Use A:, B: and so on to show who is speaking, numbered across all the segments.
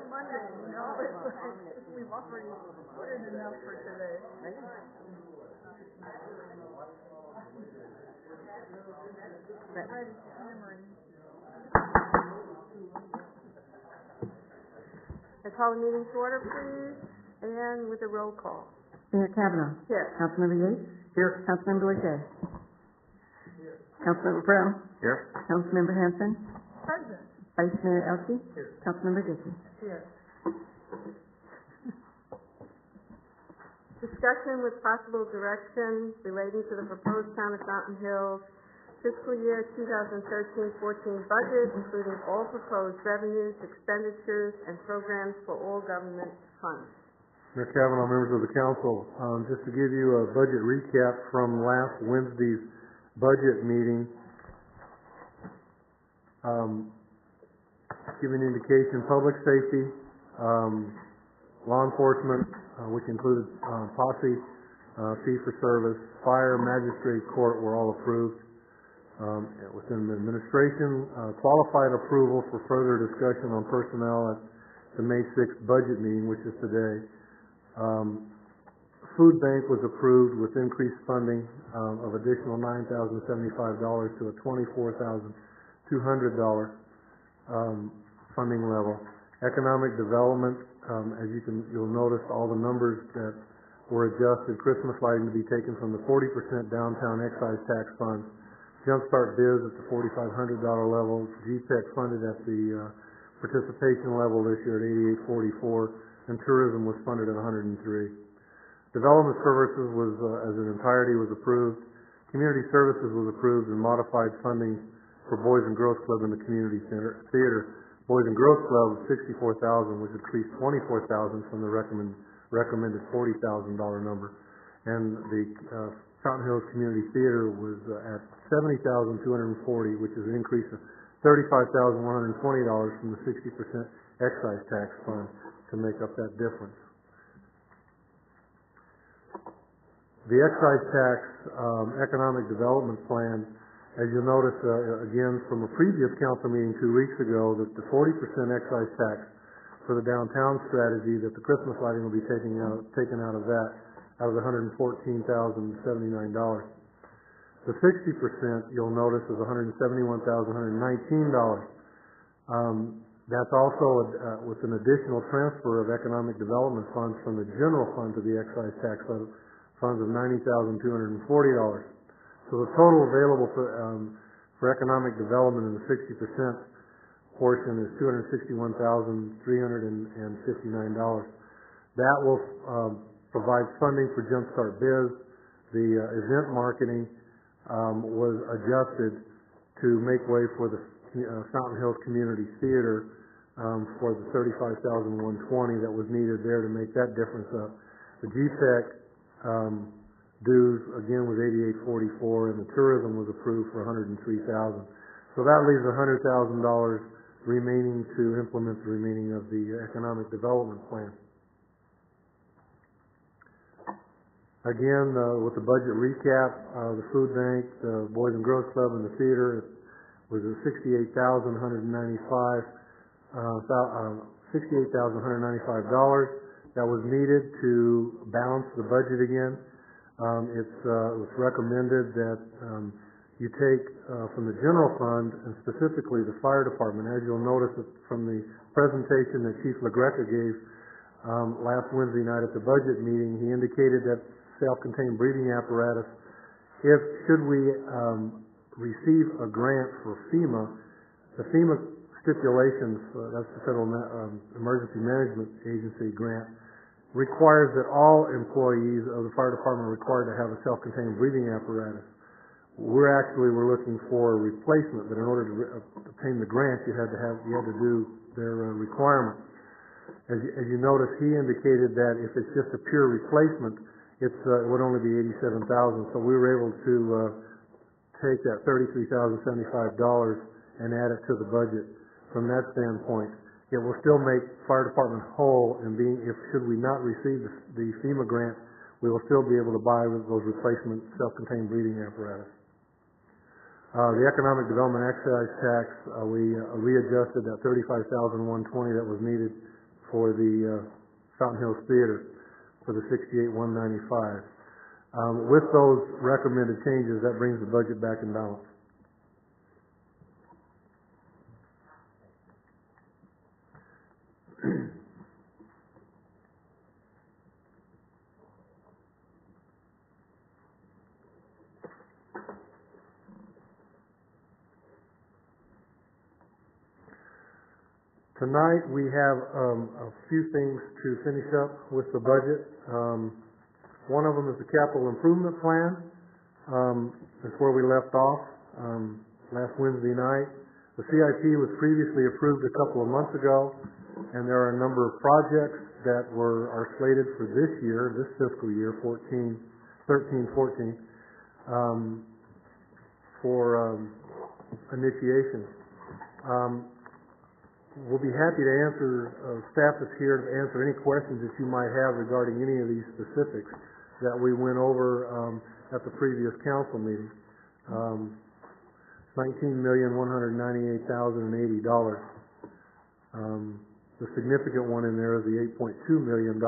A: Monday, you know, it's like we've already ordered enough for today. Already hammering.
B: I call the meeting to order, please, and with a roll call.
C: Mayor Kavanaugh.
B: Here.
C: Councilmember Yates.
D: Here.
C: Councilmember Lachey. Councilmember Brown.
D: Here.
C: Councilmember Hanson.
A: Present.
C: Vice Mayor Elsie.
D: Here.
C: Councilmember Dickey.
A: Here.
B: Discussion with possible direction relating to the proposed Town of Fountain Hills fiscal year 2013-14 budget, including all proposed revenues, expenditures, and programs for all government funds.
D: Mayor Kavanaugh, members of the council, just to give you a budget recap from last Wednesday's budget meeting, give an indication, public safety, law enforcement, which included posse, fee for service, fire, magistrate court were all approved. Within the administration, qualified approval for further discussion on personnel at the May 6th budget meeting, which is today. Food bank was approved with increased funding of additional $9,075 to a $24,200 funding level. Economic development, as you'll notice all the numbers that were adjusted. Christmas lighting to be taken from the 40% downtown excise tax fund. Jumpstart Biz at the $4,500 level. GPEC funded at the participation level this year at $88.44, and tourism was funded at $103. Development services was, as an entirety, was approved. Community services was approved and modified funding for Boys and Girls Club in the community theater. Boys and Girls Club $64,000, which increased $24,000 from the recommended $40,000 number, and the Fountain Hills Community Theater was at $70,240, which is an increase of $35,120 from the 60% excise tax fund to make up that difference. The excise tax economic development plan, as you'll notice again from a previous council meeting 2 weeks ago, that the 40% excise tax for the downtown strategy, that the Christmas lighting will be taken out of that, out of the $114,079. The 60%, you'll notice, is $171,119. That's also with an additional transfer of economic development funds from the general fund to the excise tax funds of $90,240. So the total available for economic development in the 60% portion is $261,359. That will provide funding for Jumpstart Biz. The event marketing was adjusted to make way for the Fountain Hills Community Theater for the $35,120 that was needed there to make that difference up. The GPEC dues again was $88.44, and the tourism was approved for $103,000. So that leaves $100,000 remaining to implement the remaining of the economic development plan. Again, with the budget recap, the food bank, the Boys and Girls Club, and the theater was at $68,195. $68,195 that was needed to balance the budget again. It was recommended that you take from the general fund, and specifically the fire department. As you'll notice from the presentation that Chief LaGreca gave last Wednesday night at the budget meeting, he indicated that self-contained breathing apparatus, should we receive a grant for FEMA, the FEMA stipulations, that's the Federal Emergency Management Agency grant, requires that all employees of the fire department are required to have a self-contained breathing apparatus. We're looking for a replacement, but in order to obtain the grant, you had to do their requirement. As you notice, he indicated that if it's just a pure replacement, it would only be $87,000. So we were able to take that $33,075 and add it to the budget from that standpoint. It will still make fire department whole, and should we not receive the FEMA grant, we will still be able to buy those replacement self-contained breathing apparatus. The economic development excise tax, we readjusted that $35,120 that was needed for the Fountain Hills Theater for the $68,195. With those recommended changes, that brings the budget back in balance. Tonight we have a few things to finish up with the budget. One of them is the capital improvement plan. That's where we left off last Wednesday night. The CIP was previously approved a couple of months ago, and there are a number of projects that are slated for this year, this fiscal year, 13-14, for initiation. We'll be happy to answer, staff is here to answer any questions that you might have regarding any of these specifics that we went over at the previous council meeting. $19,198,080. The significant one in there is the $8.2 million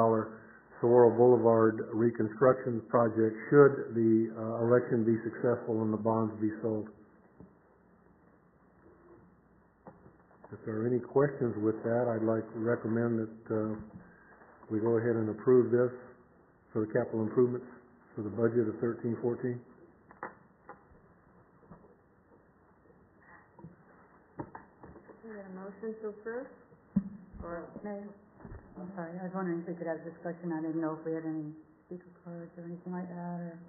D: Saguaro Boulevard reconstruction project should the election be successful and the bonds be sold. If there are any questions with that, I'd like to recommend that we go ahead and approve this for the capital improvements for the budget of 13-14.
B: We got a motion to approve? Or
E: Mayor, I'm sorry, I was wondering if we could have a discussion. I didn't know if we had any speaker cards or anything like that, or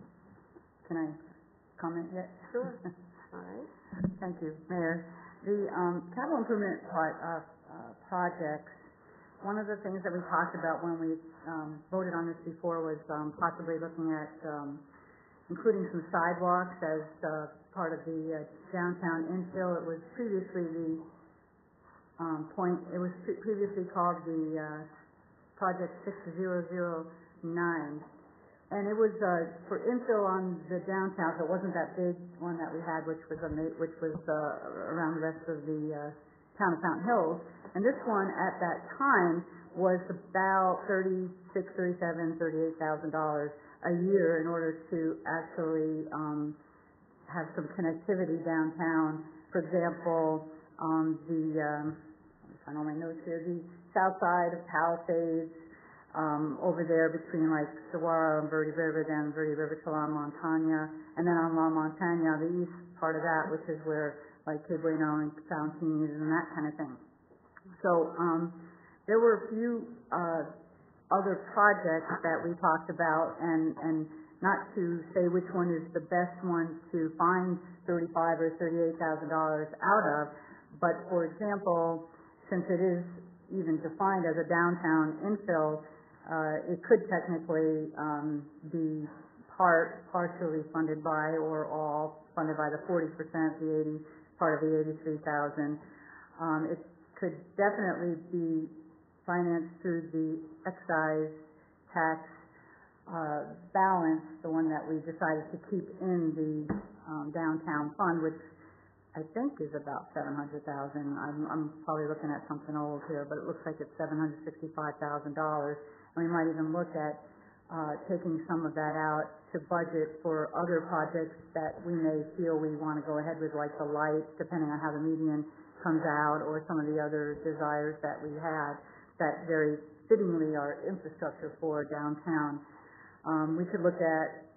E: can I comment yet?
B: Sure. All right.
E: Thank you, Mayor. The capital improvement projects, one of the things that we talked about when we voted on this before was possibly looking at including some sidewalks as part of the downtown infill. It was previously the previously called the Project 6009. And it was for infill on the downtown, so it wasn't that big one that we had, which was around the rest of the town of Fountain Hills. And this one at that time was about $38,000 a year in order to actually have some connectivity downtown. For example, I find all my notes here. The south side of Palisades. Over there between like Saguaro and Verde River, then Verde River to La Montaña, and then on La Montaña, the east part of that, which is where like Que Bueno and Fountain is and that kind of thing. So there were a few other projects that we talked about, and not to say which one is the best one to find $35,000 or $38,000 out of, but for example, since it is even defined as a downtown infill, it could technically be partially funded by or all funded by the 40%, the 80 part of the $83,000. It could definitely be financed through the excise tax balance, the one that we decided to keep in the downtown fund, which I think is about $700,000. I'm probably looking at something old here, but it looks like it's $765,000. And we might even look at taking some of that out to budget for other projects that we may feel we want to go ahead with, like the lights, depending on how the median comes out, or some of the other desires that we had that very fittingly are infrastructure for downtown. We could look at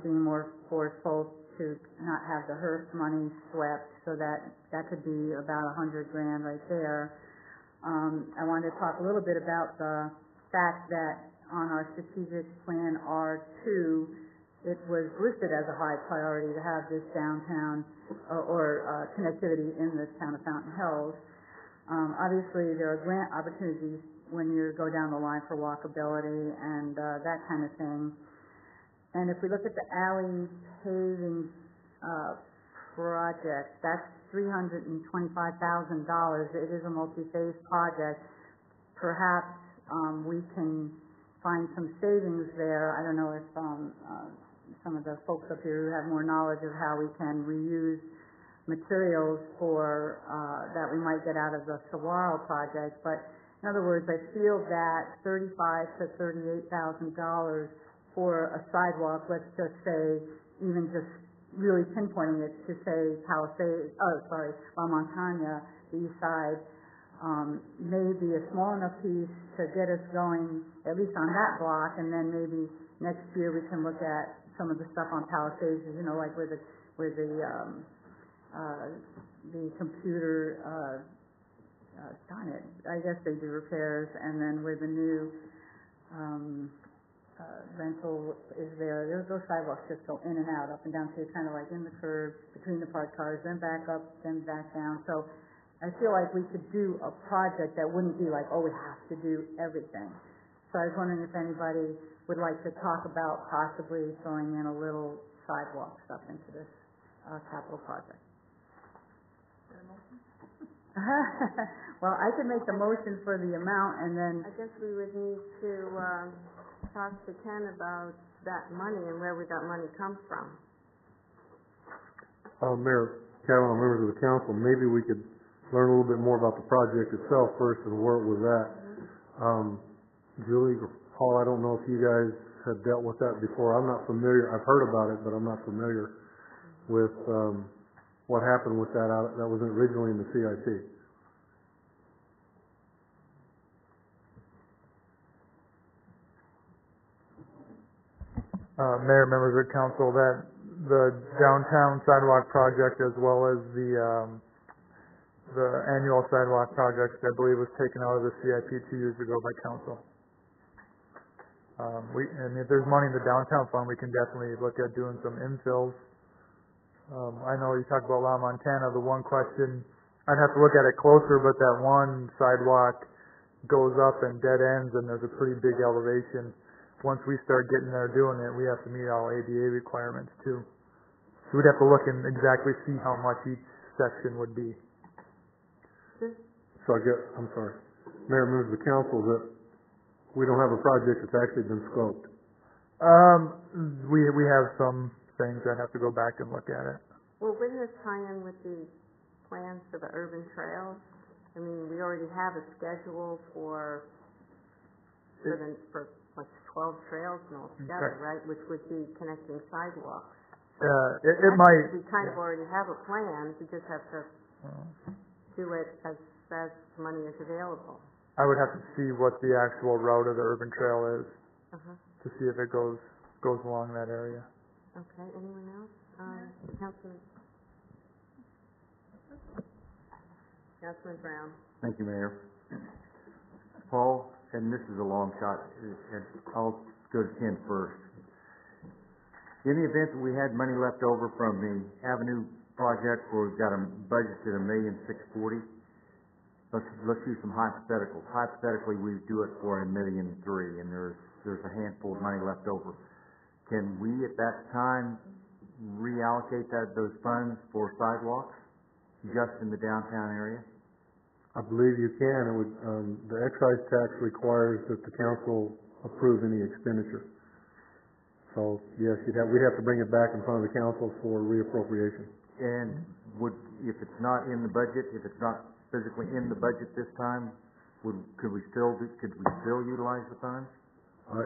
E: being more forceful to not have the HERF money swept, so that could be about $100,000 right there. I wanted to talk a little bit about the fact that on our strategic plan R2, it was listed as a high priority to have this downtown or connectivity in the town of Fountain Hills. Obviously, there are grant opportunities when you go down the line for walkability and that kind of thing. And if we look at the alley paving project, that's $325,000. It is a multi-phase project. Perhaps we can find some savings there. I don't know if some of the folks up here who have more knowledge of how we can reuse materials for that we might get out of the Saguaro project. But in other words, I feel that $35,000 to $38,000 for a sidewalk, let's just say, even just really pinpointing it to say La Montaña, the east side, may be a small enough piece to get us going, at least on that block, and then maybe next year we can look at some of the stuff on Palisades, like where the computer, darn it, I guess they do repairs, and then where the new rental is there. Those sidewalks just go in and out, up and down, so you're kind of like in the curve between the parked cars, then back up, then back down. So I feel like we could do a project that wouldn't be like, oh, we have to do everything. So I was wondering if anybody would like to talk about possibly throwing in a little sidewalk stuff into this capital project. Well, I could make the motion for the amount, and then
B: I guess we would need to talk to Ken about that money and where would that money come from.
D: Mayor Cavanaugh, members of the council, maybe we could learn a little bit more about the project itself first and where it was at. Julie or Paul, I don't know if you guys have dealt with that before. I'm not familiar. I've heard about it, but I'm not familiar with what happened with that. That wasn't originally in the CIP.
F: Mayor, members of council, that the downtown sidewalk project as well as the annual sidewalk project, I believe, was taken out of the CIP 2 years ago by council. And if there's money in the downtown fund, we can definitely look at doing some infills. I know you talked about La Montana. The one question, I'd have to look at it closer, but that one sidewalk goes up and dead ends, and there's a pretty big elevation. Once we start getting there doing it, we have to meet all ADA requirements too. So we'd have to look and exactly see how much each section would be.
D: So I'm sorry, Mayor, members of the council, that we don't have a project that's actually been scoped.
F: We have some things. I'd have to go back and look at it.
B: Well, wouldn't this tie in with the plans for the urban trails? I mean, we already have a schedule for 12 trails and all together, right? Which would be connecting sidewalks.
F: It might.
B: We kind of already have a plan. We just have to do it as money is available.
F: I would have to see what the actual route of the urban trail is to see if it goes along that area.
B: Okay. Anyone else? Councilman Brown.
G: Thank you, Mayor. Paul, and this is a long shot, and I'll go to Ken first. In the event that we had money left over from the Avenue project where we've got a budgeted $1,640,000, let's use some hypotheticals. Hypothetically, we do it for $1,003,000, and there's a handful of money left over. Can we at that time reallocate those funds for sidewalks just in the downtown area?
D: I believe you can. It would, the excise tax requires that the council approve any expenditure. So yes, we'd have to bring it back in front of the council for reappropriation.
G: And if it's not in the budget, if it's not physically in the budget this time, could we still utilize the funds?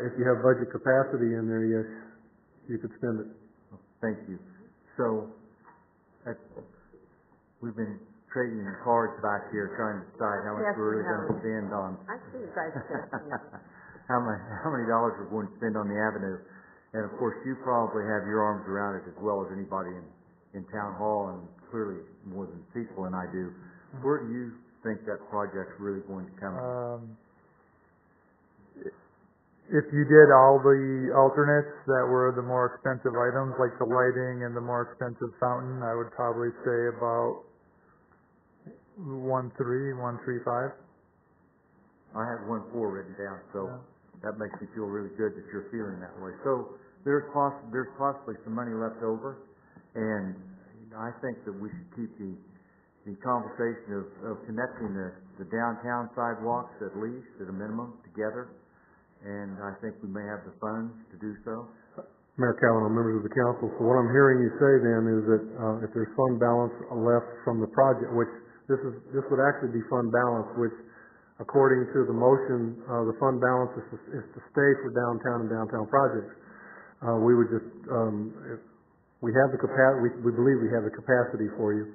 D: If you have budget capacity in there, yes, you could spend it.
G: Thank you. So we've been trading cards back here, trying to decide how much we're really going to spend on.
B: I see you guys
G: how many dollars we're going to spend on the Avenue, and of course you probably have your arms around it as well as anybody in town hall, and clearly more than people and I do. Where do you think that project's really going to come?
F: If you did all the alternates that were the more expensive items, like the lighting and the more expensive fountain, I would probably say about 1.3, 1.35.
G: I have 1.4 written down, so that makes me feel really good that you're feeling that way. So there's possibly some money left over, and I think that we should keep the the conversation of connecting the downtown sidewalks at least, at a minimum, together. And I think we may have the funds to do so.
D: Mayor Callen, members of the council, so what I'm hearing you say then is that if there's fund balance left from the project, which this would actually be fund balance, which according to the motion, the fund balance is to stay for downtown and downtown projects. We would just, if we have the we believe we have the capacity for you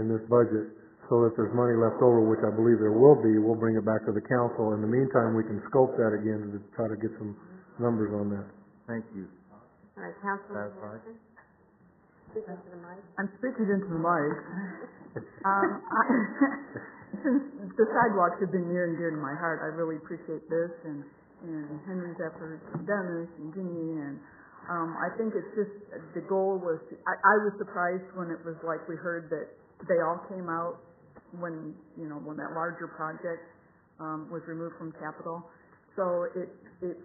D: in this budget, so that there's money left over, which I believe there will be, we'll bring it back to the council. In the meantime, we can scope that again to try to get some numbers on that.
G: Thank you.
B: All right, Councilman
G: Satisfied?
B: Wilson? Speaking to the mic.
A: I'm speaking into the mic. Since the sidewalks have been near and dear to my heart, I really appreciate this and Henry's efforts, and Dennis and Jeannie, and I think it's just, the goal was, I was surprised when it was like we heard that they all came out when that larger project was removed from capital. So it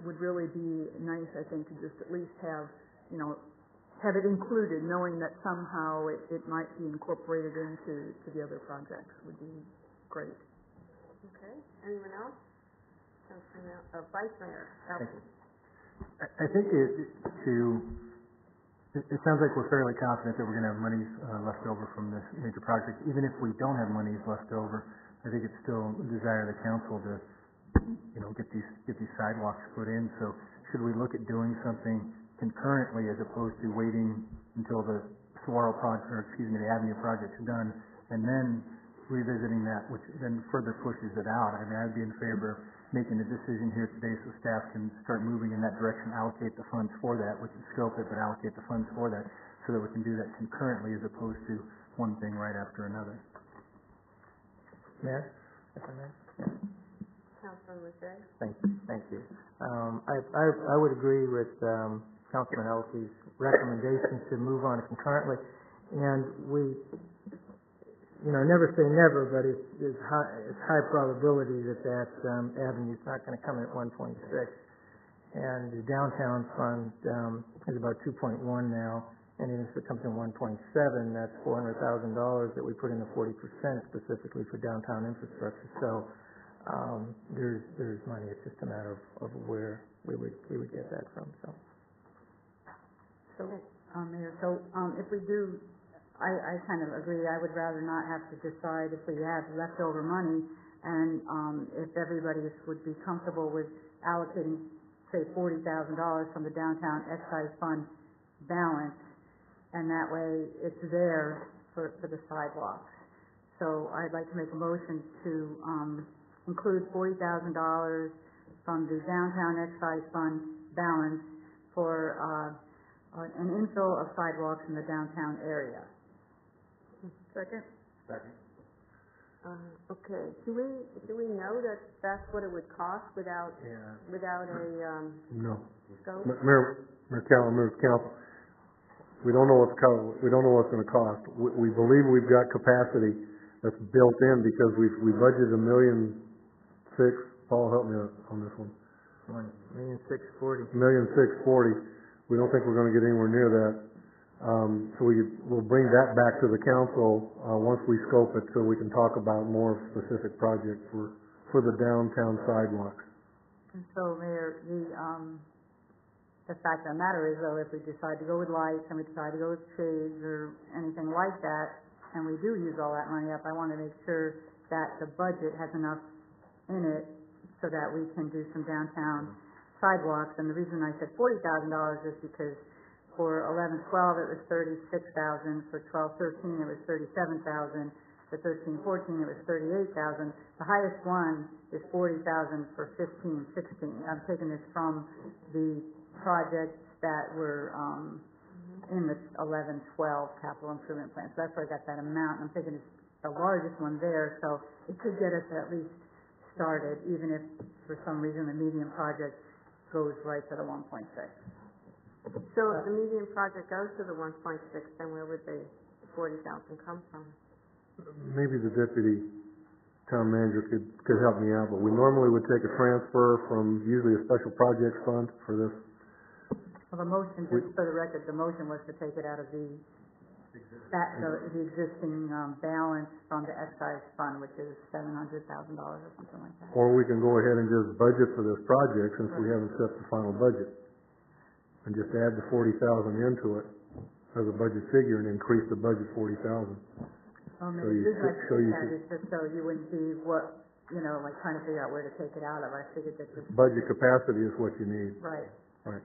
A: would really be nice, I think, to just at least have it included, knowing that somehow it might be incorporated into the other projects would be great.
B: Okay, anyone else? Vice Mayor Elton.
H: I think it sounds like we're fairly confident that we're going to have monies left over from this major project. Even if we don't have monies left over, I think it's still a desire of the council to get these sidewalks put in. So should we look at doing something concurrently as opposed to waiting until the Saguaro project, or excuse me, the Avenue project's done, and then revisiting that, which then further pushes it out? I mean, I'd be in favor of making a decision here today so staff can start moving in that direction, allocate the funds for that. We can scope it, but allocate the funds for that so that we can do that concurrently as opposed to one thing right after another.
I: Mayor, if I may.
B: Councilman Lejay.
I: Thank you. I would agree with Councilman Elsie's recommendation to move on it concurrently, and we, never say never, but it's high probability that avenue's not going to come in at 1.6, and the downtown fund is about 2.1 now, and even if it comes in 1.7, that's $400,000 that we put in the 40% specifically for downtown infrastructure. So there's money. It's just a matter of where we would get that from.
E: So, Mayor, if we do, I kind of agree. I would rather not have to decide if we have leftover money, and if everybody would be comfortable with allocating, say, $40,000 from the downtown excise fund balance, and that way it's there for the sidewalks. So I'd like to make a motion to include $40,000 from the downtown excise fund balance for an infill of sidewalks in the downtown area.
A: Second?
B: Okay. Do we know that that's what it would cost without a
D: No.
B: scope?
D: Mayor Callen, members of council, we don't know what's going to cost. We believe we've got capacity that's built in because we budgeted $1.6 million. Paul, help me on this one.
I: $1,640,000.
D: $1,640,000. We don't think we're going to get anywhere near that. So we'll bring that back to the council once we scope it, so we can talk about more specific projects for the downtown sidewalks.
E: And so, Mayor, the fact of the matter is, though, if we decide to go with lights and we decide to go with shades or anything like that, and we do use all that money up, I want to make sure that the budget has enough in it so that we can do some downtown sidewalks. And the reason I said $40,000 is because for 11-12 it was $36,000, for 12-13 it was $37,000, for 13-14 it was $38,000. The highest one is $40,000 for 15-16. I'm taking this from the projects that were in the 11-12 capital improvement plan. So that's where I got that amount. I'm thinking it's the largest one there, so it could get us at least started, even if for some reason the medium project goes right to the 1.6.
B: So if the median project goes to the 1.6, then where would the 40,000 come from?
D: Maybe the deputy town manager could help me out, but we normally would take a transfer from usually a special projects fund for this.
E: Well, the motion, just for the record, the motion was to take it out of the the existing, balance from the excise fund, which is $700,000 or something like that.
D: Or we can go ahead and just budget for this project since we haven't set the final budget. And just add the 40,000 into it as a budget figure and increase the budget 40,000.
E: Well,
D: So
E: maybe
D: you
E: this
D: should-
E: might
D: so
E: be
D: you
E: that,
D: should-
E: it's just so you wouldn't be like trying to figure out where to take it out of. I figured that just,
D: Budget capacity is what you need.
E: right.
D: Right.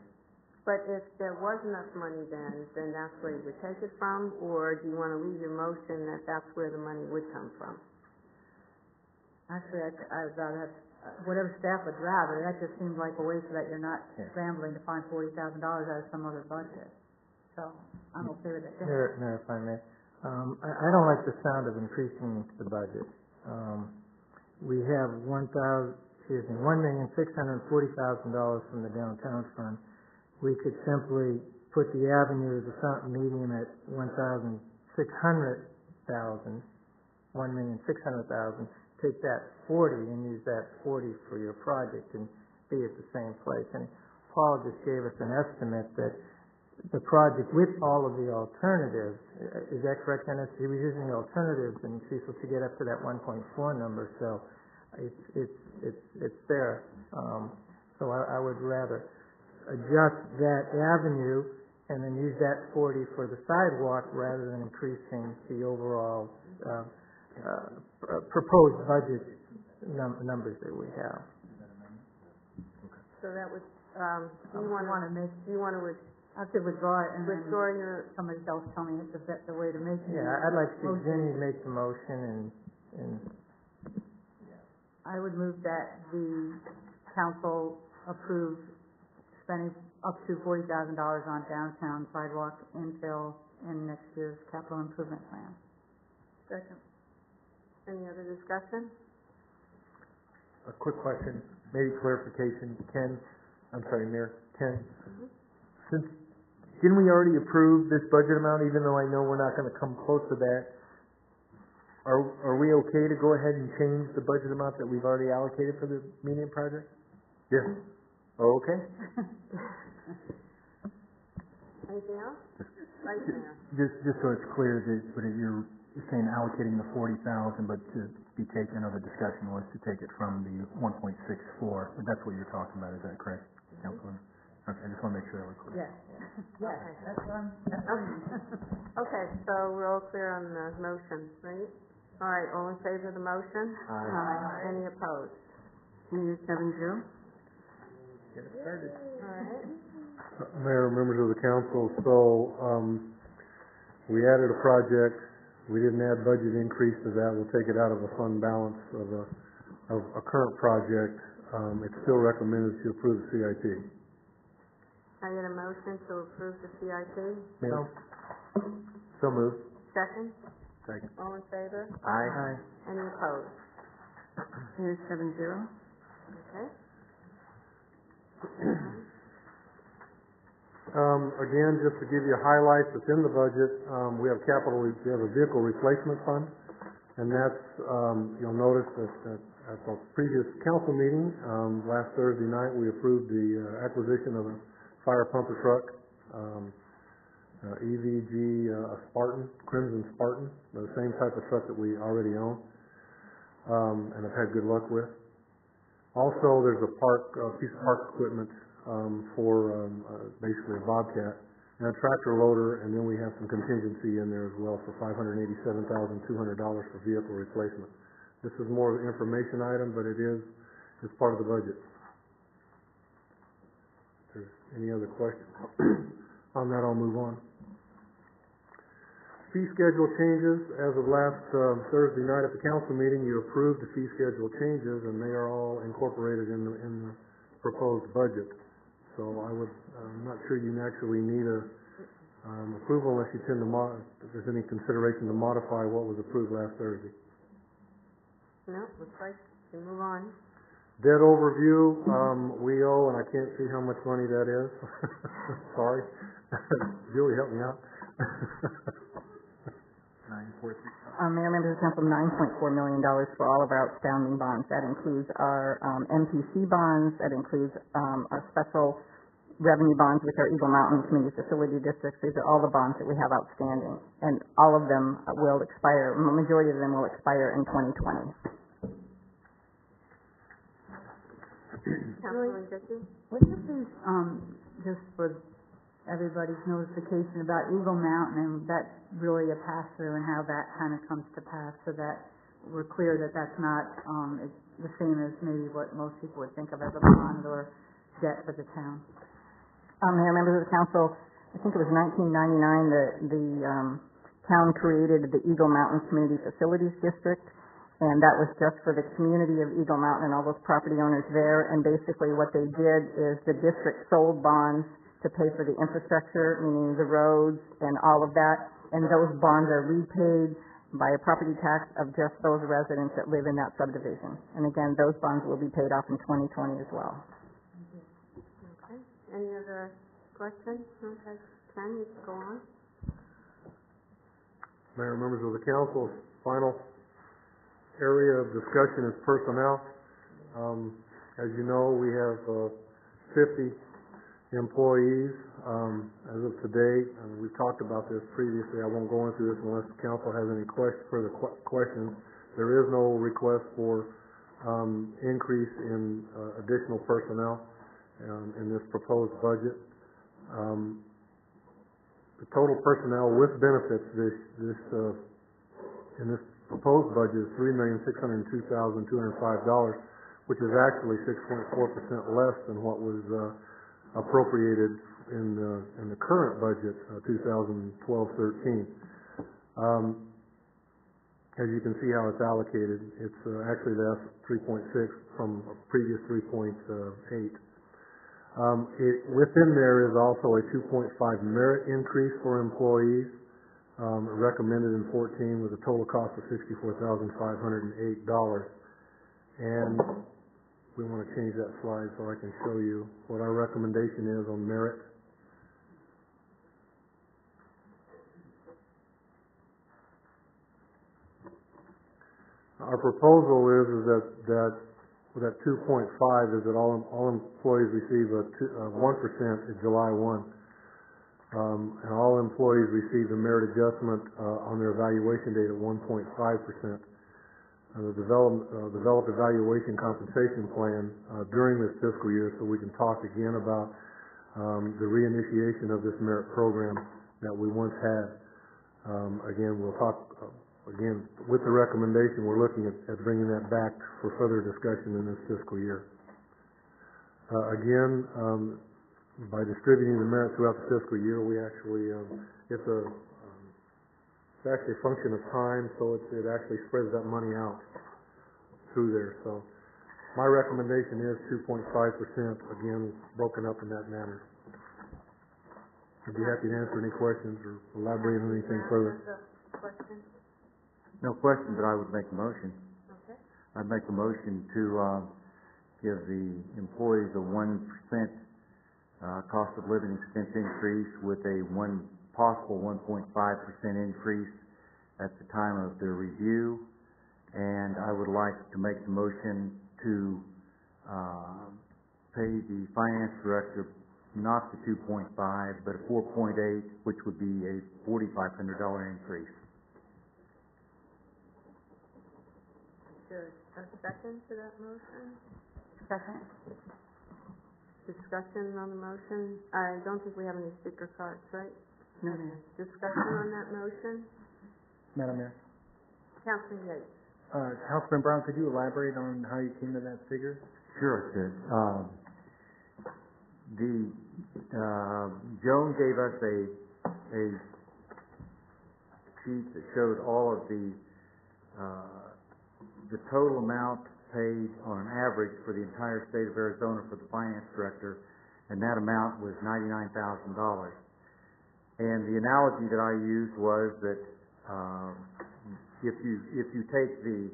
B: But if there was enough money then that's where you would take it from, or do you want to leave your motion that that's where the money would come from?
E: Actually, I would rather have, whatever staff would rather. That just seems like a way so that you're not scrambling to find $40,000 out of some other budget. So, I'm okay with it.
I: Mayor, if I may. I don't like the sound of increasing the budget. We have $1,640,000 from the downtown fund. We could simply put the Avenue as a fountain medium at $1,600,000, $1,600,000, take that 40 and use that 40 for your project and be at the same place. And Paul just gave us an estimate that the project with all of the alternatives, is that correct, Dennis? He was using the alternatives in Cecil to get up to that 1.4 number, so it's there. So I would rather adjust that avenue and then use that 40 for the sidewalk rather than increasing the overall proposed budget numbers that we have.
B: So that would, do you want to
E: I could withdraw it and then
B: withdraw your,
E: somebody else tell me it's the way to make it.
I: Yeah, I'd like to see Jenny make the motion and
E: I would move that the council approve spending up to $40,000 on downtown sidewalk infill in next year's capital improvement plan.
B: second, any other discussion?
G: A quick question, maybe clarification. Mayor, Ken, since, didn't we already approve this budget amount, even though I know we're not gonna come close to that? Are we okay to go ahead and change the budget amount that we've already allocated for the medium project?
D: Yes.
G: Oh, okay.
B: Anything else? Vice Mayor?
H: Just so it's clear that, but you're saying allocating the 40,000, but to be taken, the discussion was to take it from the 1.64, but that's what you're talking about, is that correct, Councilman? Okay, I just want to make sure that we're clear.
E: Yes. Yes, that's what I'm.
B: Okay, so we're all clear on the motion, right? All right, all in favor of the motion?
G: Aye.
B: Any opposed?
E: Can you 7-0?
G: Get it started.
B: All right.
D: Mayor, members of the council, so we added a project. We didn't add budget increase to that. We'll take it out of the fund balance of a current project. It's still recommended to approve the CIP.
B: I get a motion to approve the CIP.
G: Mayor? So moved.
B: Second?
G: Second.
B: All in favor?
G: Aye.
B: Any opposed?
E: Here's 7-0.
B: Okay.
D: Again, just to give you highlights, it's in the budget. We have a vehicle replacement fund, and that's, you'll notice that at the previous council meeting, last Thursday night, we approved the acquisition of a fire pumper truck, EVG Spartan, Crimson Spartan, the same type of truck that we already own, and have had good luck with. Also, there's a piece of park equipment for basically a Bobcat and a tractor loader, and then we have some contingency in there as well for $587,200 for vehicle replacement. This is more of an information item, but it's part of the budget. If there's any other questions on that, I'll move on. Fee schedule changes. As of last Thursday night at the council meeting, you approved the fee schedule changes, and they are all incorporated in the proposed budget. So I'm not sure you actually need approval unless you if there's any consideration to modify what was approved last Thursday.
B: No, looks like we can move on.
D: Debt overview, we owe, and I can't see how much money that is. Sorry. Julie, help me out.
C: Mayor, members of council, $9.4 million for all of our outstanding bonds. That includes our MPC bonds, that includes our special revenue bonds, which are Eagle Mountain Community Facility Districts. These are all the bonds that we have outstanding, and all of them will expire, the majority of them will expire in 2020.
B: Councilman Dickey?
E: What if there's, just for everybody's notification about Eagle Mountain, and that's really a pass-through and how that kind of comes to pass, so that we're clear that that's not, it's the same as maybe what most people would think of as a bond or debt for the town.
C: Mayor, members of the council, I think it was 1999 that the town created the Eagle Mountain Community Facilities District, and that was just for the community of Eagle Mountain and all those property owners there. And basically what they did is the district sold bonds to pay for the infrastructure, meaning the roads and all of that, and those bonds are repaid by a property tax of just those residents that live in that subdivision. And again, those bonds will be paid off in 2020 as well.
B: Okay. Any other questions? Okay. Ken, you can go on.
D: Mayor, members of the council, final area of discussion is personnel. As you know, we have 50 employees as of today, and we've talked about this previously. I won't go into this unless the council has any further questions. There is no request for increase in additional personnel in this proposed budget. The total personnel with benefits in this proposed budget is $3,602,205, which is actually 6.4% less than what was appropriated in the current budget, 2012-13. As you can see how it's allocated, it's actually that's 3.6 from a previous 3.8. Within there is also a 2.5 merit increase for employees, recommended in 14 with a total cost of $64,508. And we want to change that slide so I can show you what our recommendation is on merit. Our proposal is that with that 2.5 is that all employees receive a 1% at July 1. And all employees receive a merit adjustment on their evaluation date at 1.5%. The developed evaluation compensation plan during this fiscal year, so we can talk again about the reinitiation of this merit program that we once had. Again, we'll talk again with the recommendation. We're looking at bringing that back for further discussion in this fiscal year. By distributing the merit throughout the fiscal year, we actually it's actually a function of time, so it actually spreads that money out through there. So my recommendation is 2.5%, again, broken up in that manner. I'd be happy to answer any questions or elaborate on anything further.
G: No question, but I would make a motion.
B: Okay.
G: I'd make a motion to give the employees a 1% cost of living expense increase with a possible 1.5% increase at the time of their review. And I would like to make the motion to pay the finance director not the 2.5 but a 4.8, which would be a $4,500 increase.
B: Is there a second to that motion?
E: Second.
B: Discussion on the motion? I don't think we have any speaker cards, right?
E: No.
B: Discussion on that motion?
H: Madam Mayor.
B: Councilman Yates.
H: Councilman Brown, could you elaborate on how you came to that figure?
G: Sure, it could. Joan gave us a sheet that showed all of the total amount paid on an average for the entire state of Arizona for the finance director, and that amount was $99,000. And the analogy that I used was that if you take the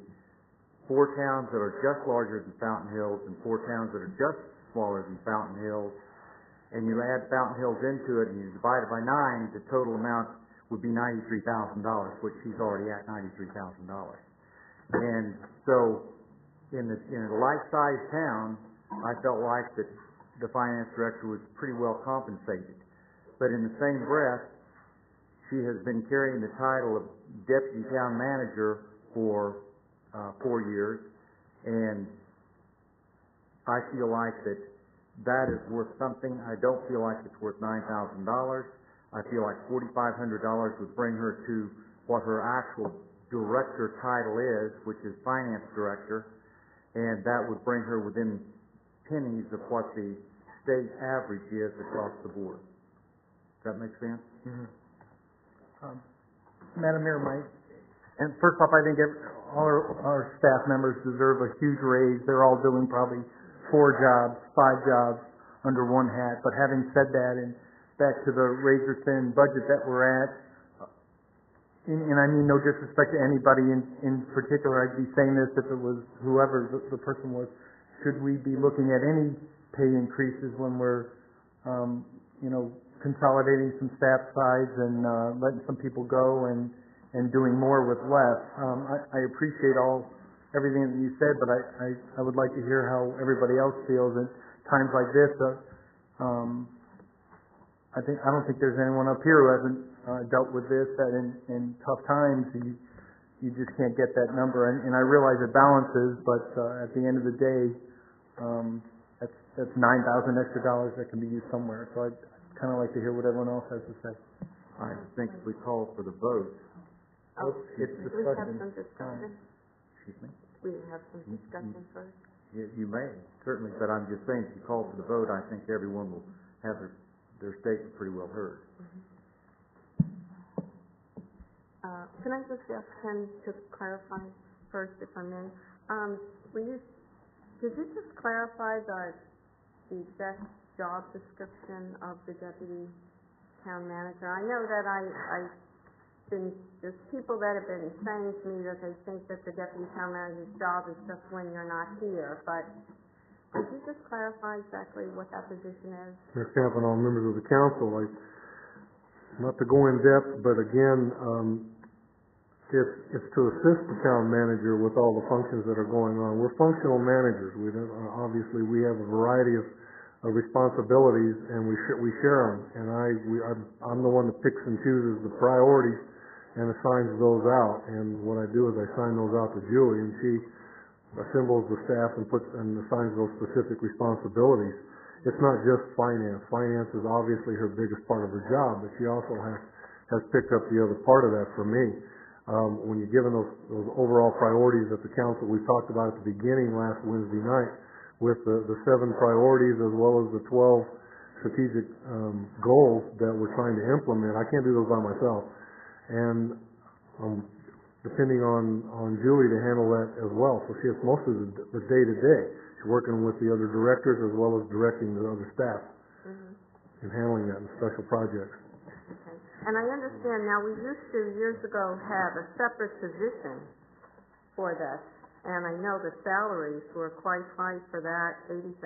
G: 4 towns that are just larger than Fountain Hills and 4 towns that are just smaller than Fountain Hills, and you add Fountain Hills into it and you divide it by 9, the total amount would be $93,000, which she's already at $93,000. And so in a like-sized town, I felt like that the finance director was pretty well compensated. But in the same breath, she has been carrying the title of deputy town manager for 4 years, and I feel like that is worth something. I don't feel like it's worth $9,000. I feel like $4,500 would bring her to what her actual director title is, which is finance director, and that would bring her within pennies of what the state average is across the board. Does that make sense?
H: Madam Mayor, and first off, I think all our staff members deserve a huge raise. They're all doing probably 4 jobs, 5 jobs under one hat. But having said that, and back to the razor-thin budget that we're at, and I mean no disrespect to anybody in particular, I'd be saying this if it was whoever the person was, should we be looking at any pay increases when we're, consolidating some staff size and letting some people go and doing more with less? I appreciate everything that you said, but I would like to hear how everybody else feels at times like this. I don't think there's anyone up here who hasn't dealt with this, that in tough times you just can't get that number, and I realize it balances, but at the end of the day, that's $9,000 extra dollars that can be used somewhere. So I'd kind of like to hear what everyone else has to say.
G: I think if we call for the vote.
B: It's discussion. We have some discussion.
G: Excuse me?
B: We have some discussion first.
G: You may, certainly, but I'm just saying, if you call for the vote, I think everyone will have their statement pretty well heard.
B: Can I just ask Ken to clarify first, if I may? Did you just clarify the exact job description of the deputy town manager? I know that there's people that have been saying to me that they think that the deputy town manager's job is just when you're not here, but could you just clarify exactly what that position is?
D: Mayor Camp and all members of the council, not to go in depth, but again, it's to assist the town manager with all the functions that are going on. We're functional managers. Obviously, we have a variety of responsibilities, and we share them. And I'm the one that picks and chooses the priorities and assigns those out. And what I do is I assign those out to Julie, and she assembles the staff and assigns those specific responsibilities. It's not just finance. Finance is obviously her biggest part of her job, but she also has picked up the other part of that for me. When you're given those overall priorities that the council we talked about at the beginning last Wednesday night, with the 7 priorities as well as the 12 strategic goals that we're trying to implement, I can't do those by myself. And depending on Julie to handle that as well. So she has most of the day-to-day. She's working with the other directors as well as directing the other staff and handling that in special projects.
B: Okay. And I understand now, we used to, years ago, have a separate position for that. And I know the salaries were quite high for that, $80,000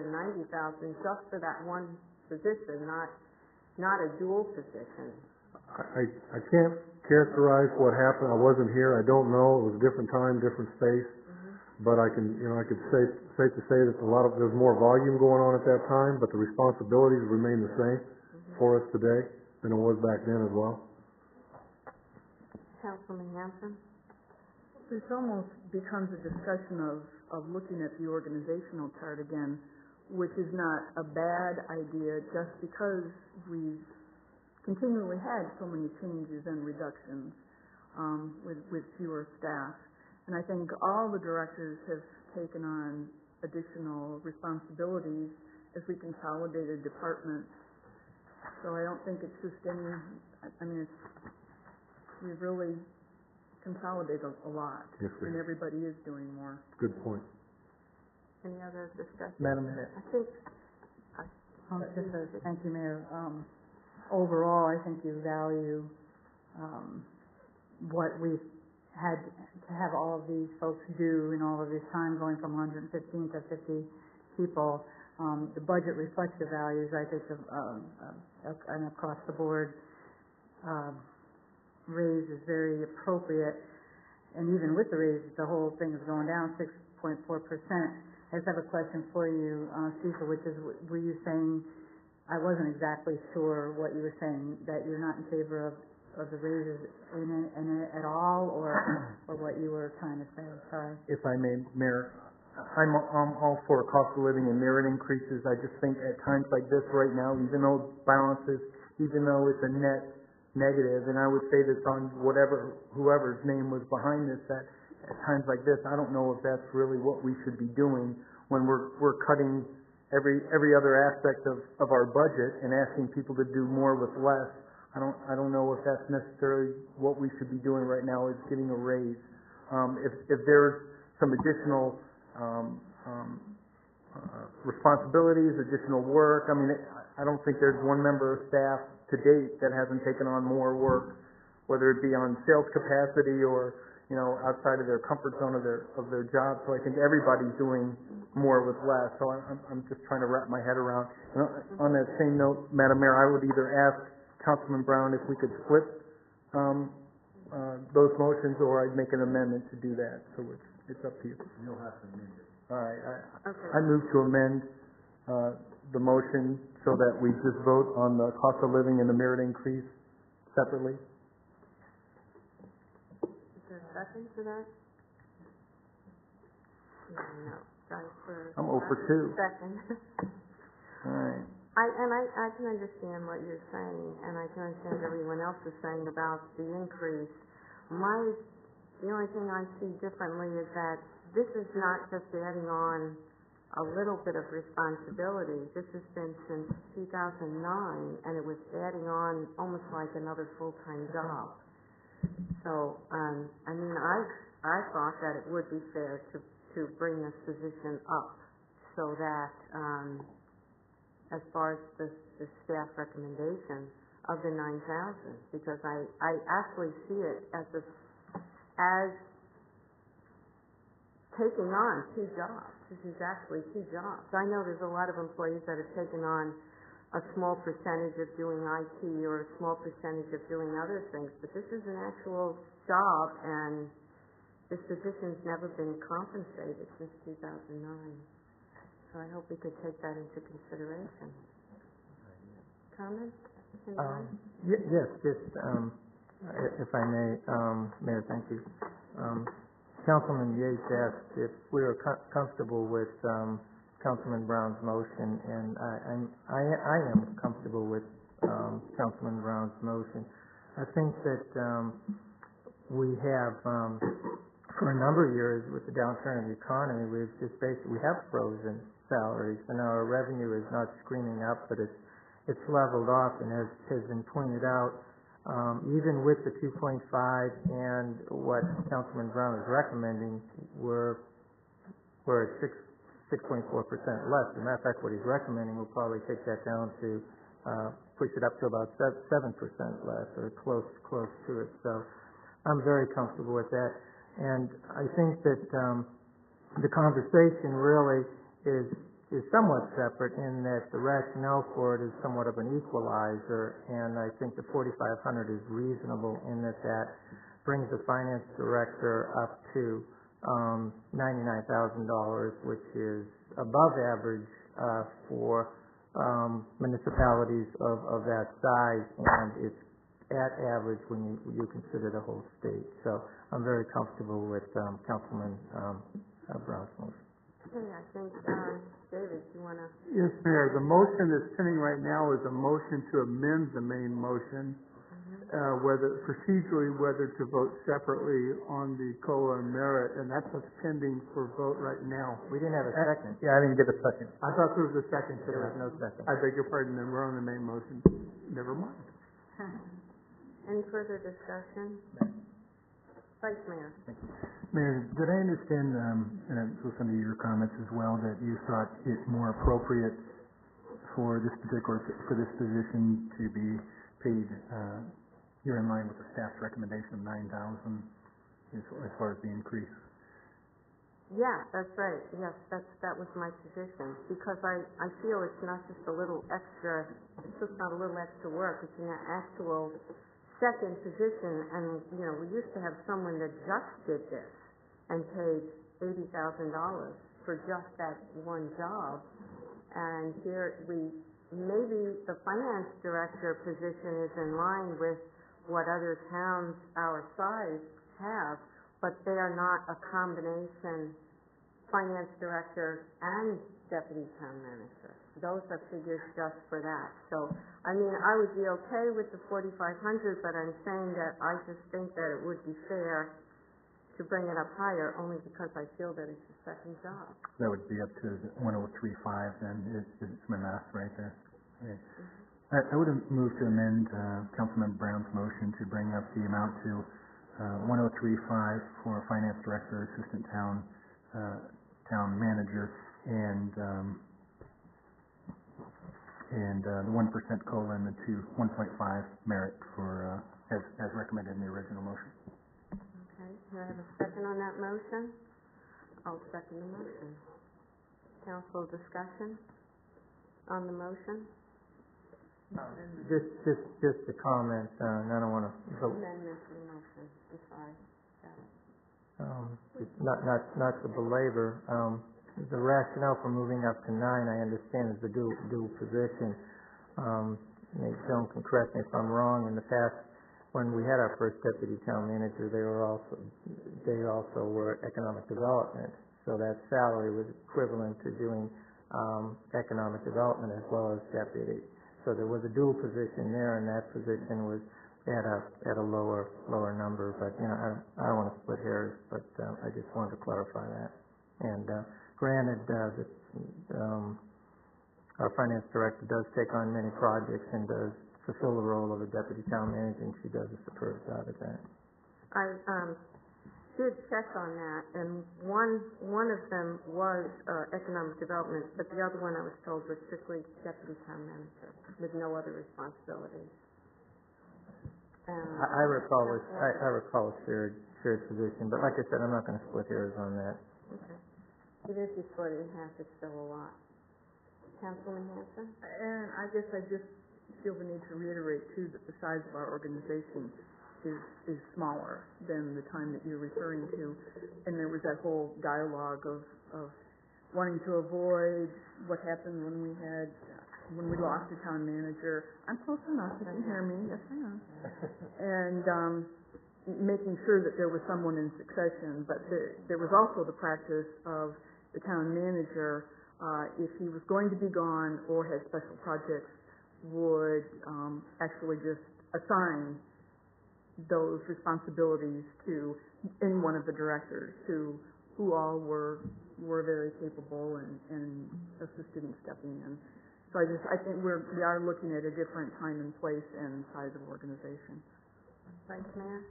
B: and $90,000 just for that one position, not a dual position.
D: I can't characterize what happened. I wasn't here. I don't know. It was a different time, different space. But I could safe to say that there's more volume going on at that time, but the responsibilities remain the same for us today than it was back then as well.
B: Councilman Hanson?
A: This almost becomes a discussion of looking at the organizational chart again, which is not a bad idea just because we've continually had so many changes and reductions with fewer staff. And I think all the directors have taken on additional responsibilities as we consolidated departments. So I don't think it's just we've really consolidated a lot,
D: yes,
A: and everybody is doing more.
D: Good point.
B: Any other discussion?
H: Madam Mayor.
E: Thank you, Mayor. Overall, I think you value what we've had to have all of these folks do in all of this time, going from 115 to 50 people. The budget reflects the values, I think, and across the board raise is very appropriate. And even with the raise, the whole thing is going down 6.4%. I just have a question for you, Cecil, which is, were you saying, I wasn't exactly sure what you were saying, that you're not in favor of the raises in it at all, or what you were trying to say? Sorry.
I: If I may, Mayor, I'm all for cost of living and merit increases. I just think at times like this right now, even though balances, even though it's a net negative, and I would say this on whoever's name was behind this, that at times like this, I don't know if that's really what we should be doing when we're cutting every other aspect of our budget and asking people to do more with less. I don't know if that's necessarily what we should be doing right now, is getting a raise. If there's some additional responsibilities, additional work, I mean, I don't think there's one member of staff to date that hasn't taken on more work, whether it be on sales capacity or, outside of their comfort zone of their job. So I think everybody's doing more with less. So I'm just trying to wrap my head around. And on that same note, Madam Mayor, I would either ask Councilman Brown if we could split those motions, or I'd make an amendment to do that. So it's up to you.
G: You'll have to amend it.
I: All right.
B: Okay.
I: I move to amend the motion so that we just vote on the cost of living and the merit increase separately.
B: Is there a second to that? No. Guys, for
I: I'm 0 for 2.
B: second.
I: All right.
B: I can understand what you're saying, and I can understand what everyone else is saying about the increase. The only thing I see differently is that this is not just adding on a little bit of responsibility. This has been since 2009, and it was adding on almost like another full-time job. So, I thought that it would be fair to bring this position up so that, as far as the staff recommendation of the 9,000, because I actually see it as taking on 2 jobs. This is actually 2 jobs. I know there's a lot of employees that have taken on a small percentage of doing IT or a small percentage of doing other things, but this is an actual job, and this position's never been compensated since 2009. So I hope we could take that into consideration. Comments?
I: Yes, just if I may, Mayor, thank you. Councilman Yates asked if we were comfortable with Councilman Brown's motion, and I am comfortable with Councilman Brown's motion. I think that we have, for a number of years with the downturn of the economy, we have frozen salaries, and our revenue is not screaming up, but it's leveled off, and as has been pointed out, even with the 2.5 and what Councilman Brown is recommending, we're at 6.4% less. As a matter of fact, what he's recommending will probably take that down to push it up to about 7% less, or close to it. So I'm very comfortable with that, and I think that the conversation really is somewhat separate in that the rationale for it is somewhat of an equalizer, and I think the $4,500 is reasonable in that brings the finance director up to $99,000, which is above average for municipalities of that size, and it's at average when you consider the whole state. So I'm very comfortable with Councilman Brown's motion.
B: Okay, I think, David, you want to?
J: Yes, Mayor. The motion that's pending right now is a motion to amend the main motion, whether to vote separately on the COLA and merit, and that's what's pending for vote right now.
I: We didn't have a second.
F: Yeah, I didn't get a second.
J: I thought there was a second to
I: There
J: that.
I: was no second.
J: I beg your pardon, then we're on the main motion. Never mind.
B: Any further discussion? Vice Mayor.
H: Mayor, did I understand, and I listened to your comments as well, that you thought it more appropriate for this position to be paid, you're in line with the staff's recommendation of $9,000 as far as the increase?
B: Yeah, that's right. Yes, that was my position, because I feel it's not just a little extra, it's just not a little extra work, it's an actual second position, and, we used to have someone that just did this and paid $80,000 for just that one job. And here maybe the finance director position is in line with what other towns our size have, but they are not a combination finance director and deputy town manager. Those are figures just for that. So, I mean, I would be okay with the 4,500, but I'm saying that I just think that it would be fair to bring it up higher, only because I feel that it's a second job.
H: That would be up to 1,035 then, it's my math right there. Okay. I would move to amend Councilmember Brown's motion to bring up the amount to 1,035 for finance director, assistant town manager, and the 1% COLA and the 1.5 merit for as recommended in the original motion.
B: Okay, do I have a second on that motion? I'll second the motion. Council discussion on the motion?
I: Just a comment, and I don't want to vote.
B: Amendment to the motion, I'm sorry.
I: Not to belabor, the rationale for moving up to 9, I understand, is the dual position. Maybe Joan can correct me if I'm wrong. In the past, when we had our first deputy town manager, they also were economic development, so that salary was equivalent to doing economic development as well as deputy. So there was a dual position there, and that position was at a lower number. But I don't want to split hairs, but I just wanted to clarify that. And granted, our finance director does take on many projects and does fulfill the role of a deputy town manager, and she does a superb job at that.
B: I did check on that, and one of them was economic development, but the other one I was told was strictly deputy town manager with no other responsibilities.
I: I recall a shared position, but like I said, I'm not going to split hairs on that.
B: Okay. Even if you split it in half, it's still a lot. Councilman Hanson?
A: And I guess I just feel the need to reiterate too that the size of our organization is smaller than the time that you're referring to, and there was that whole dialogue of wanting to avoid what happened when we lost a town manager. I'm close enough, you can hear me, yes I am. And making sure that there was someone in succession, but there was also the practice of the town manager, if he was going to be gone or had special projects, would actually just assign those responsibilities to any one of the directors who all were very capable and assisted in stepping in. So I think we are looking at a different time and place and size of organization.
B: Vice Mayor?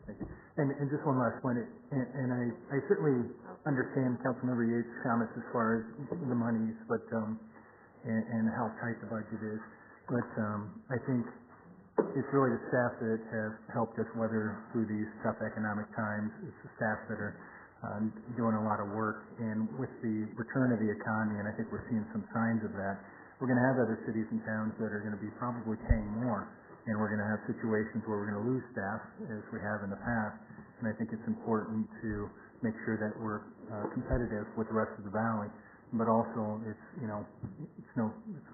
H: And just one last point, and I certainly understand Councilmember Yates' comments as far as the monies, but and how tight the budget is. But I think it's really the staff that have helped us weather through these tough economic times. It's the staff that are doing a lot of work, and with the return of the economy, and I think we're seeing some signs of that, we're going to have other cities and towns that are going to be probably paying more, and we're going to have situations where we're going to lose staff, as we have in the past, and I think it's important to make sure that we're competitive with the rest of the valley. But also, it's a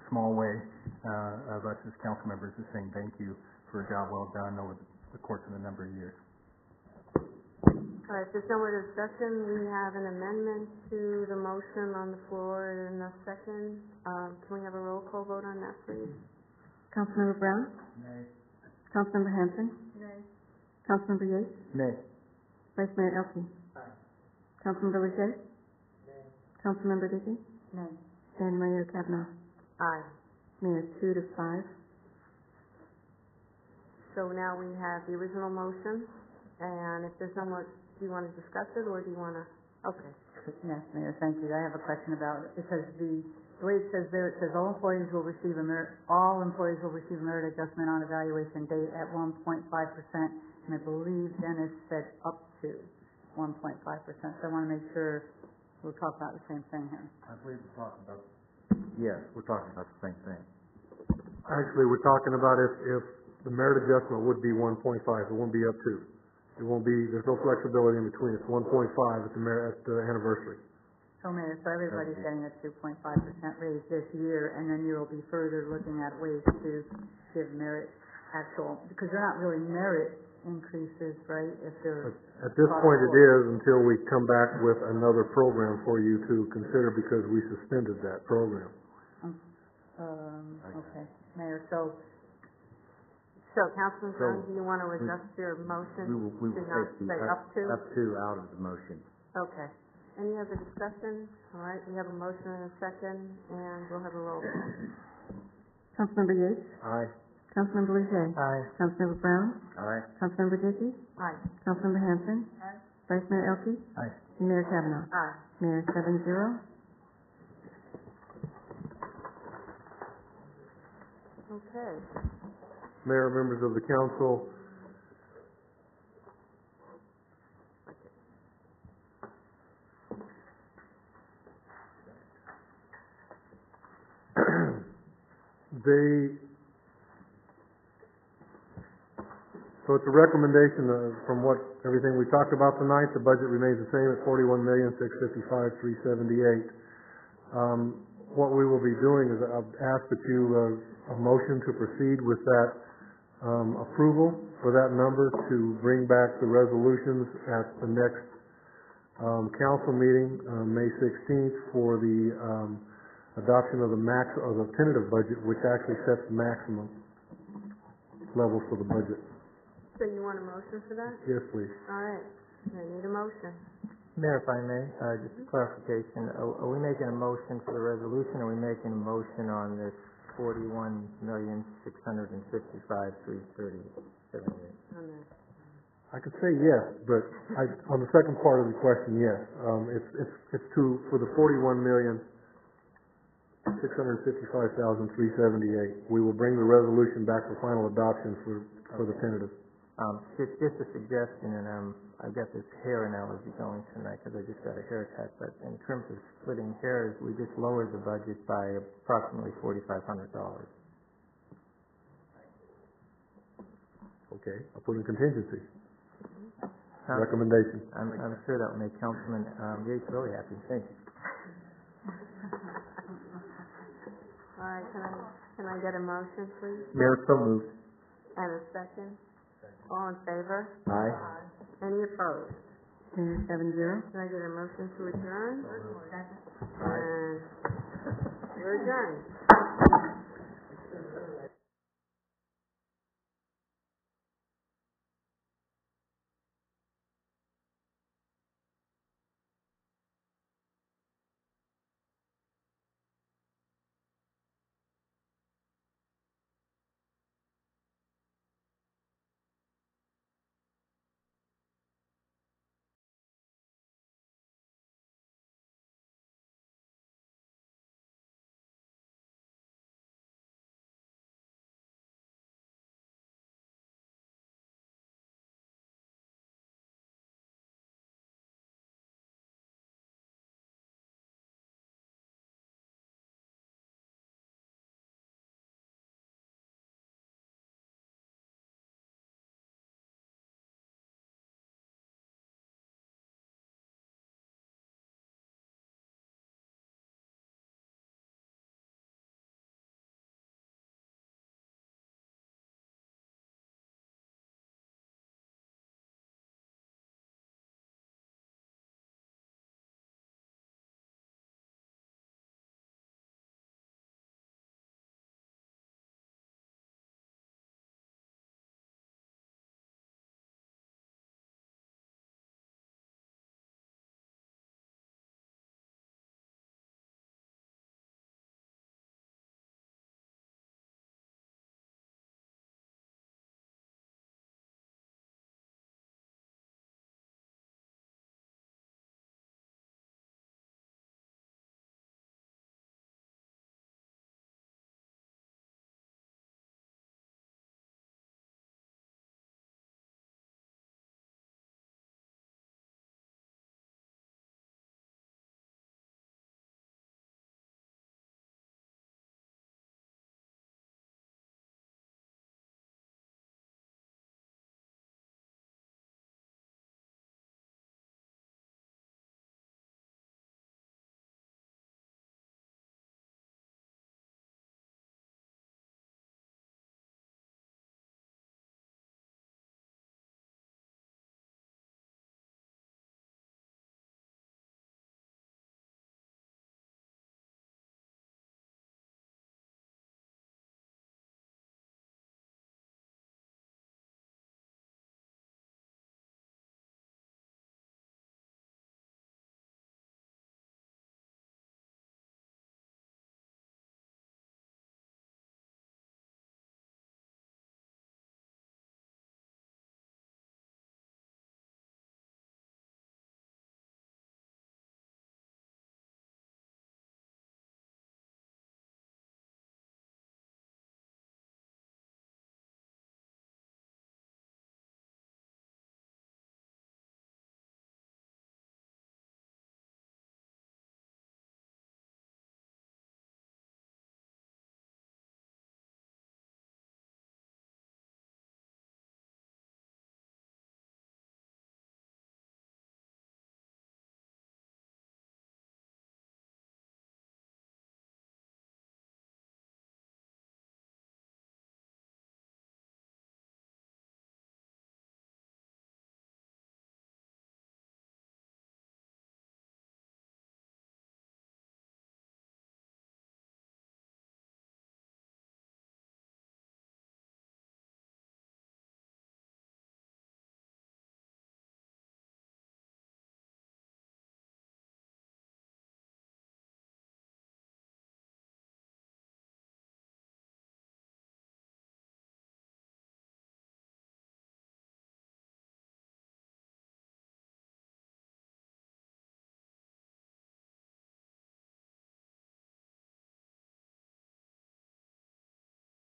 H: small way of us as council members is saying thank you for a job well done over the course of a number of years.
B: All right, if there's no more discussion, we have an amendment to the motion on the floor in a second. Can we have a roll call vote on that, please?
C: Councilmember Brown?
H: Nay.
C: Councilmember Hanson?
B: Nay.
C: Councilmember Yates?
H: Nay.
C: Vice Mayor Elke?
H: Aye.
C: Councilmember Lejay? Councilmember Dickey?
E: No.
C: And Mayor Kavanaugh?
B: Aye.
C: Mayor, 2 to 5.
B: So now we have the original motion, and if there's no more, do you want to discuss it, or do you want to? Okay.
E: Yes, Mayor, thank you. I have a question about it, because the way it says there, it says all employees will receive a merit adjustment on evaluation date at 1.5%, and I believe Dennis said up to 1.5%. So I want to make sure we're talking about the same thing here.
G: I believe we're talking about, yes, we're talking about the same thing.
D: Actually, we're talking about if the merit adjustment would be 1.5, it won't be up to. It won't be, there's no flexibility in between. It's 1.5 at the anniversary.
E: So Mayor, so everybody's getting a 2.5% raise this year, and then you'll be further looking at ways to give merit actual, because they're not really merit increases, right, if they're...
D: At this point it is, until we come back with another program for you to consider, because we suspended that program.
E: Okay, Mayor, so
B: Councilman Brown, do you want to adjust your motion
G: We will
B: to not
G: take the
B: say up to?
G: up to out of the motion.
B: Okay. Any other discussion? All right, we have a motion and a second, and we'll have a roll call.
C: Councilmember Yates?
G: Aye.
C: Councilmember Lejay?
I: Aye.
C: Councilmember Brown?
G: Aye.
C: Councilmember Dickey?
B: Aye.
C: Councilmember Hanson?
B: Aye.
C: Vice Mayor Elke?
H: Aye.
C: And Mayor Kavanaugh?
B: Aye.
C: Mayor 7-0.
B: Okay.
D: Mayor, members of the council, so it's a recommendation from everything we talked about tonight. The budget remains the same at $41,655,378. What we will be doing is I've asked that you a motion to proceed with that approval for that number to bring back the resolutions at the next council meeting, May 16th, for the adoption of the tentative budget, which actually sets the maximum levels for the budget.
B: So you want a motion for that?
D: Yes, please.
B: All right. I need a motion.
I: Mayor, if I may, just a clarification. Are we making a motion for the resolution, or are we making a motion on this $41,655,330.78?
B: On the
D: I could say yes, but on the second part of the question, yes. It's for the $41,655,378. We will bring the resolution back for final adoption for the tentative.
I: Just a suggestion, and I've got this hair analogy going tonight because I just got a haircut, but in terms of splitting hairs, we just lowered the budget by approximately $4,500.
D: Okay, I'll put in contingency. Recommendation.
I: I'm sure that will make Councilman Yates really happy. Thank you.
B: All right, can I get a motion, please?
G: Mayor, so moved.
B: And a second? All in favor?
G: Aye.
B: Any opposed?
C: Mayor 7-0.
B: Can I get a motion to adjourn? And we're adjourned.